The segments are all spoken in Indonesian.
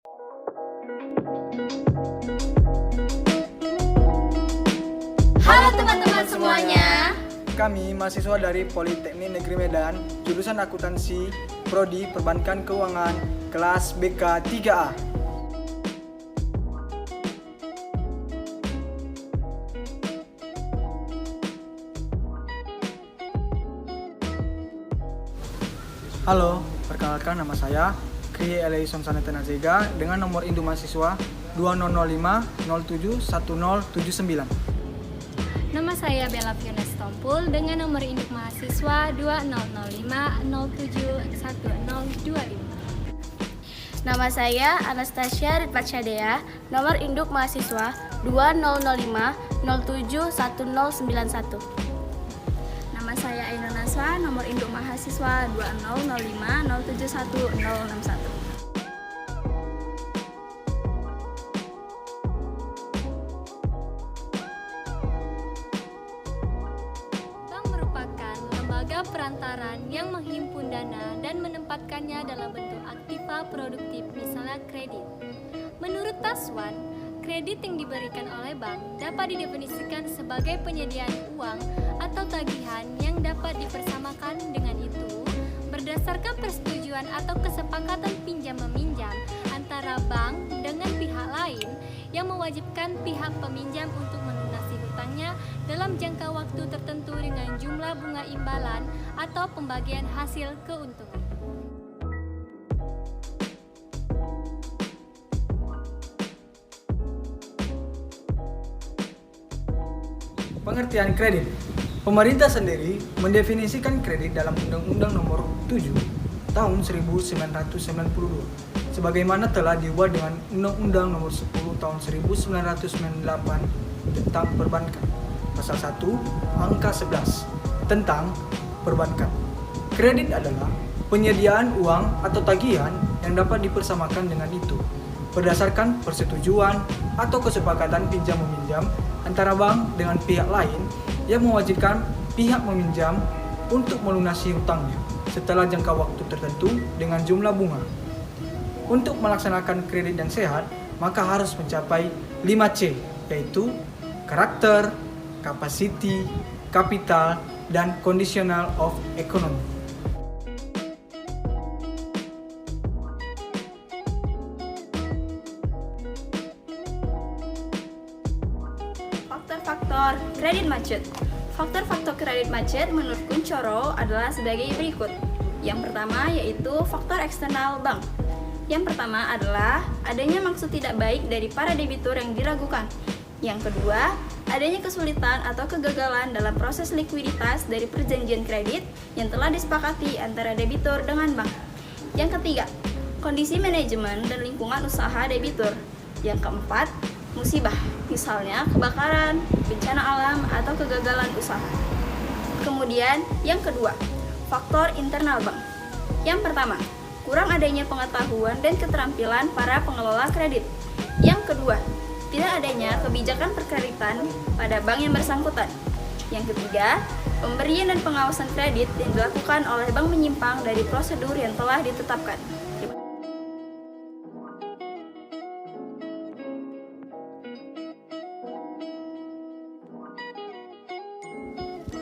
Halo teman-teman semuanya. Kami mahasiswa dari Politeknik Negeri Medan, jurusan Akuntansi, Prodi Perbankan Keuangan, kelas BK 3A. Halo, perkenalkan nama saya Kri Eleison Saneten Azega dengan nomor induk mahasiswa 2005071079. Nama saya Bella Fiona Stompul dengan nomor induk mahasiswa 2005071025. Nama saya Anastasia Ritpatsyadea, nomor induk mahasiswa 2005071091. Nama saya Aina Naswa, nomor induk mahasiswa 2005071061. Bank merupakan lembaga perantaran yang menghimpun dana dan menempatkannya dalam bentuk aktiva produktif, misalnya kredit. Menurut Taswan, kredit yang diberikan oleh bank dapat didefinisikan sebagai penyediaan uang atau tagihan yang dapat dipersamakan dengan itu berdasarkan persetujuan atau kesepakatan pinjam-meminjam antara bank dengan pihak lain yang mewajibkan pihak peminjam untuk melunasi hutangnya dalam jangka waktu tertentu dengan jumlah bunga imbalan atau pembagian hasil keuntungan. Pengertian kredit. Pemerintah sendiri mendefinisikan kredit dalam Undang-Undang Nomor 7 Tahun 1992 sebagaimana telah dibuat dengan Undang-Undang Nomor 10 Tahun 1998 tentang perbankan. Pasal 1 angka 11 tentang perbankan. Kredit adalah penyediaan uang atau tagihan yang dapat dipersamakan dengan itu berdasarkan persetujuan atau kesepakatan pinjam-meminjam antara bank dengan pihak lain yang mewajibkan pihak meminjam untuk melunasi hutangnya setelah jangka waktu tertentu dengan jumlah bunga. Untuk melaksanakan kredit yang sehat, maka harus mencapai 5C, yaitu karakter, capacity, capital, dan conditional of economy. Faktor-faktor kredit macet. Faktor-faktor kredit macet menurut Kuncoro adalah sebagai berikut. Yang pertama yaitu faktor eksternal bank. Yang pertama adalah adanya maksud tidak baik dari para debitur yang diragukan. Yang kedua, adanya kesulitan atau kegagalan dalam proses likuiditas dari perjanjian kredit yang telah disepakati antara debitur dengan bank. Yang ketiga, kondisi manajemen dan lingkungan usaha debitur. Yang keempat, musibah, misalnya kebakaran, bencana alam, atau kegagalan usaha. Kemudian, yang kedua, faktor internal bank. Yang pertama, kurang adanya pengetahuan dan keterampilan para pengelola kredit. Yang kedua, tidak adanya kebijakan perkreditan pada bank yang bersangkutan. Yang ketiga, pemberian dan pengawasan kredit yang dilakukan oleh bank menyimpang dari prosedur yang telah ditetapkan.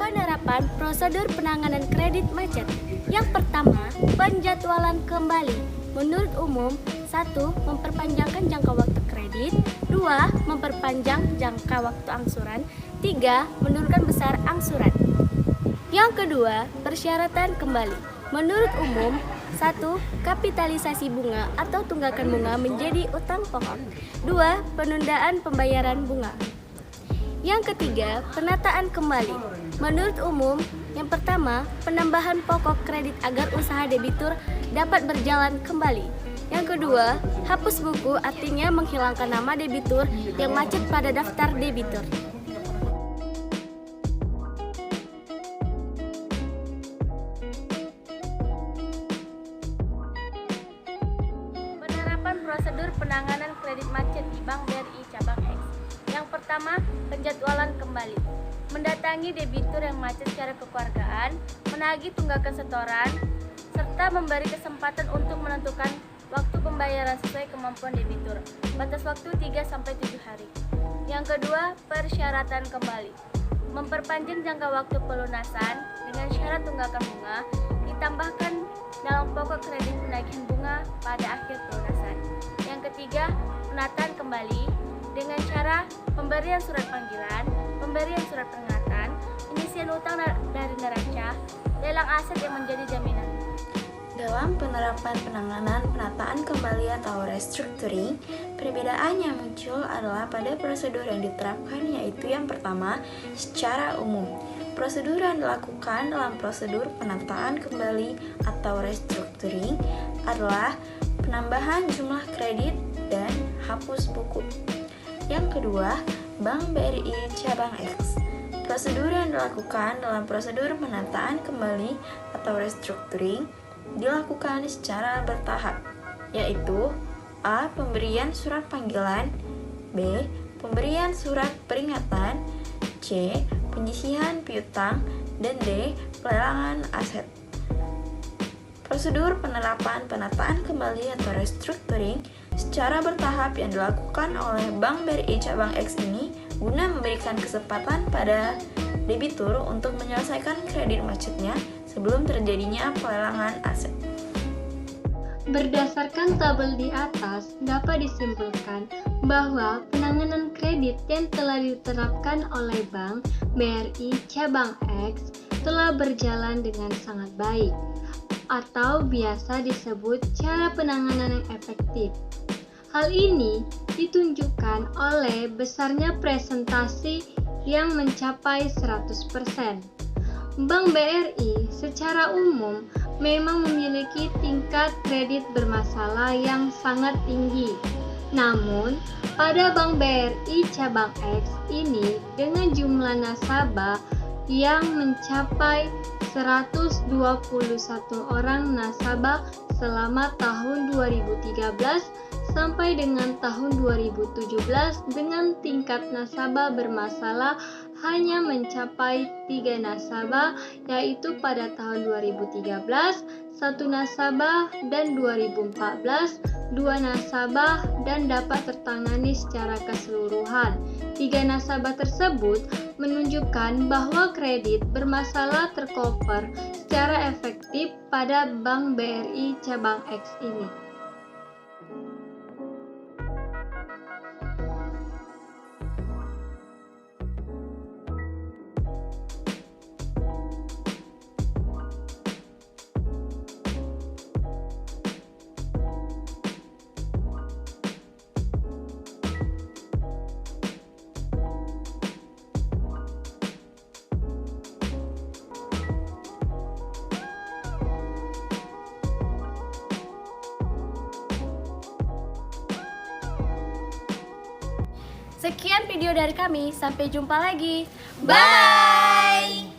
Penerapan prosedur penanganan kredit macet. Yang pertama, penjadwalan kembali. Menurut umum, 1. Memperpanjangkan jangka waktu kredit. 2. Memperpanjang jangka waktu angsuran. 3. Menurunkan besar angsuran. Yang kedua, persyaratan kembali. Menurut umum, 1. Kapitalisasi bunga atau tunggakan bunga menjadi utang pokok. 2. Penundaan pembayaran bunga. Yang ketiga, penataan kembali. Menurut umum, yang pertama, penambahan pokok kredit agar usaha debitur dapat berjalan kembali. Yang kedua, hapus buku artinya menghilangkan nama debitur yang macet pada daftar debitur. Penerapan prosedur penanganan kredit macet di Bank BRI Cabang X. Yang pertama, penjadwalan kembali. Mendatangi debitur yang macet secara kekeluargaan, menagih tunggakan setoran, serta memberi kesempatan untuk menentukan waktu untuk pembayaran sesuai kemampuan debitur. Batas waktu 3-7 hari. Yang kedua, persyaratan kembali. Memperpanjang jangka waktu pelunasan dengan syarat tunggakan bunga ditambahkan dalam pokok kredit penagihan bunga pada akhir pelunasan. Yang ketiga, penataan kembali dengan cara pemberian surat panggilan, pemberian surat peringatan, penyisian utang dari neraca, lelang aset yang menjadi jaminan. Dalam penerapan penanganan penataan kembali atau restructuring, perbedaan yang muncul adalah pada prosedur yang diterapkan, yaitu yang pertama, secara umum. Prosedur yang dilakukan dalam prosedur penataan kembali atau restructuring adalah penambahan jumlah kredit dan hapus buku. Yang kedua, Bank BRI Cabang X. Prosedur yang dilakukan dalam prosedur penataan kembali atau restructuring dilakukan secara bertahap, yaitu A. Pemberian surat panggilan, B. Pemberian surat peringatan, C. Penyisihan piutang, dan D. Pelelangan aset. Prosedur penerapan penataan kembali atau restructuring secara bertahap yang dilakukan oleh Bank BRI Cabang X ini guna memberikan kesempatan pada debitur untuk menyelesaikan kredit macetnya sebelum terjadinya pelelangan aset. Berdasarkan tabel di atas, dapat disimpulkan bahwa penanganan kredit yang telah diterapkan oleh Bank BRI Cabang X telah berjalan dengan sangat baik, atau biasa disebut cara penanganan yang efektif. Hal ini ditunjukkan oleh besarnya presentasi yang mencapai 100%. Bank BRI secara umum memang memiliki tingkat kredit bermasalah yang sangat tinggi. Namun, pada Bank BRI Cabang X ini dengan jumlah nasabah yang mencapai 121 orang nasabah selama tahun 2013 sampai dengan tahun 2017 dengan tingkat nasabah bermasalah hanya mencapai 3 nasabah, yaitu pada tahun 2013 1 nasabah dan 2014 2 nasabah dan dapat tertangani secara keseluruhan. 3 nasabah tersebut menunjukkan bahwa kredit bermasalah tercover secara efektif pada Bank BRI Cabang X ini. Sekian video dari kami, sampai jumpa lagi. Bye!